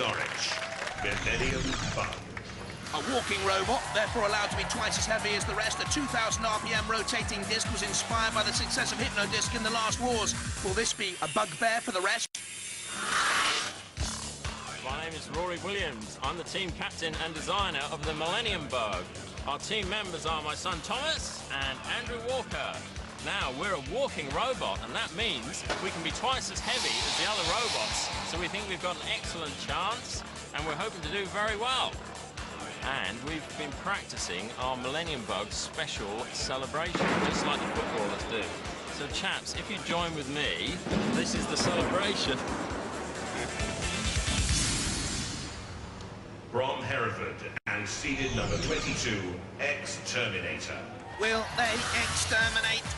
Norwich, Millennium Bug. A walking robot, therefore allowed to be twice as heavy as the rest. A 2,000 RPM rotating disc was inspired by the success of Hypno-Disc in the last wars. Will this be a bugbear for the rest? My name is Rory Williams. I'm the team captain and designer of the Millennium Bug. Our team members are my son Thomas and Andrew Walker. Now, we're a walking robot, and that means we can be twice as heavy as the other robots. So we think we've got an excellent chance, and we're hoping to do very well. And we've been practicing our Millennium Bug special celebration, just like the footballers do. So, chaps, if you join with me, this is the celebration. From Hereford and seeded number 22, X-Terminator. Will they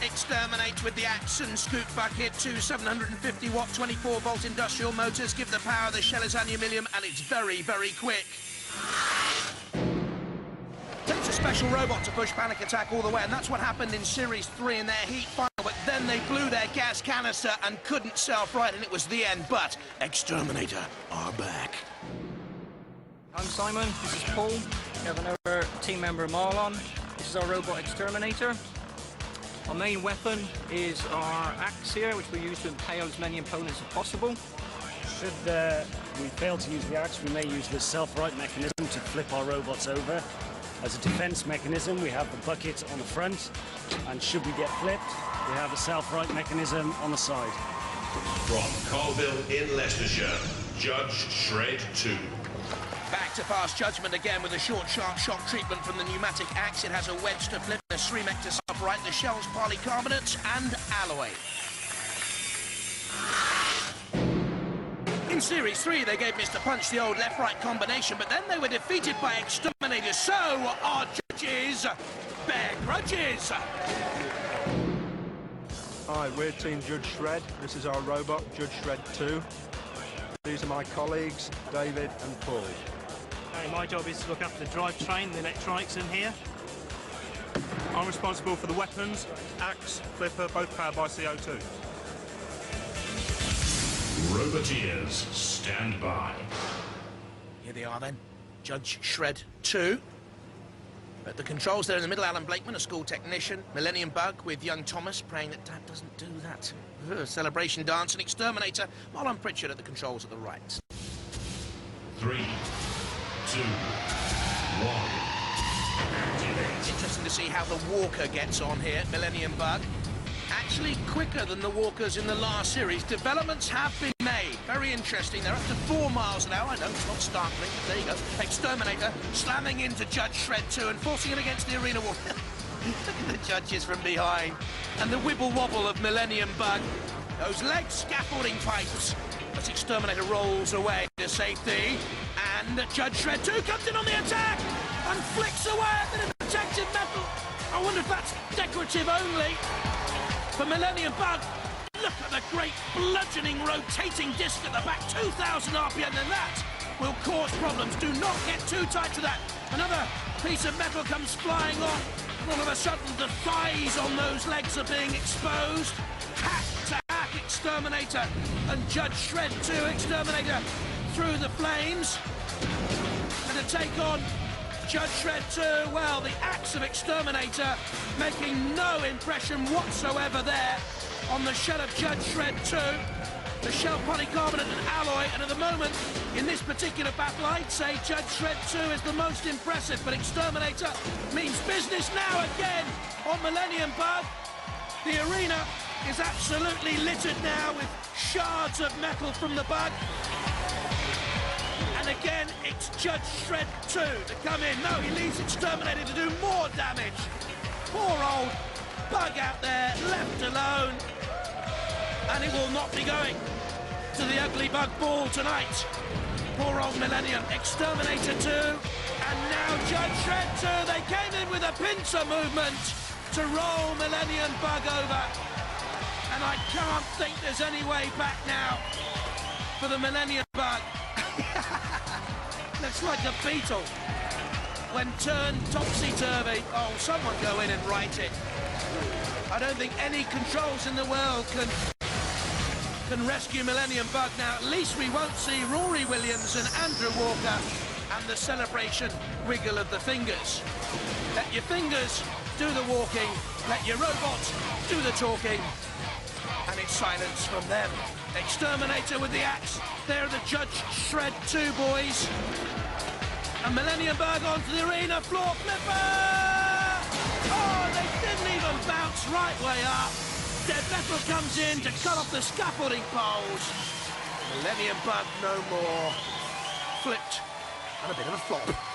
exterminate with the axe and scoop bucket? Two 750-watt, 24-volt industrial motors give the power. The shell is aluminium, and it's very, very quick. Takes a special robot to push Panic Attack all the way, and that's what happened in Series 3 in their heat final. But then they blew their gas canister and couldn't self-right, and it was the end. But X-Terminator are back. I'm Simon, this is Paul. We have another team member, Marlon. This is our robot X-Terminator. Our main weapon is our axe here, which we use to impale as many opponents as possible. Should we fail to use the axe, we may use the self-right mechanism to flip our robots over. As a defense mechanism, we have the bucket on the front, and should we get flipped, we have a self-right mechanism on the side. From Colville in Leicestershire, Judge Shred 2. Back to fast judgment again with a short, sharp shock treatment from the pneumatic axe. It has a wedge to flip, a streamec to upright, the shell's polycarbonate and alloy. In Series 3, they gave Mr. Punch the old left-right combination, but then they were defeated by X-Terminator. So our judges bear grudges. Hi, we're Team Judge Shred. This is our robot, Judge Shred 2. These are my colleagues, David and Paul. Hey, my job is to look after the drivetrain, the electronics in here. I'm responsible for the weapons, axe, flipper, both powered by CO2. Roboteers, stand by. Here they are then, Judge Shred 2. At the controls there in the middle, Alan Blakeman, a school technician. Millennium Bug with young Thomas, praying that Dad doesn't do that. Celebration dance and Exterminator, Marlon Pritchard at the controls at the right. 3, 2, 1. Activate. Interesting to see how the Walker gets on here, Millennium Bug. Actually quicker than the Walkers in the last series. Developments have been made. Very interesting. They're up to 4 miles an hour. I know it's not startling. There you go. Exterminator slamming into Judge Shred 2 and forcing it against the arena wall. Look at the judges from behind. And the wibble-wobble of Millennium Bug. Those legs scaffolding pipes. But Exterminator rolls away to safety. And Judge Shred 2 comes in on the attack and flicks away at the protective metal. I wonder if that's decorative only. For Millennium Bug, look at the great bludgeoning rotating disc at the back, 2,000 RPM, and that will cause problems. Do not get too tight to that. Another piece of metal comes flying off, and all of a sudden the thighs on those legs are being exposed. Hack to hack, Exterminator, and Judge Shred 2, Exterminator through the flames. And to take on Judge Shred 2, well, the axe of Exterminator making no impression whatsoever there on the shell of Judge Shred 2. The shell polycarbonate and alloy, and at the moment, in this particular battle, I'd say Judge Shred 2 is the most impressive, but Exterminator means business now again on Millennium Bug. The arena is absolutely littered now with shards of metal from the Bug. And again, it's Judge Shred 2 to come in. No, he leaves Exterminator to do more damage. Poor old Bug out there, left alone. And he will not be going to the ugly Bug ball tonight. Poor old Millennium. Exterminator 2. And now Judge Shred 2. They came in with a pincer movement to roll Millennium Bug over. And I can't think there's any way back now for the Millennium Bug. Looks like a beetle when turned topsy-turvy. Oh, someone go in and right it. I don't think any controls in the world can can rescue Millennium Bug. Now, at least we won't see Rory Williams and Andrew Walker and the celebration wiggle of the fingers. Let your fingers do the walking, let your robots do the talking, and it's silence from them. X-Terminator with the axe. They're the Judge Shred 2 boys. And Millennium Bug onto the arena floor flipper! Oh, they didn't even bounce right way up. Dead Metal comes in to cut off the scaffolding poles. Millennium Bug no more. Flipped and a bit of a flop.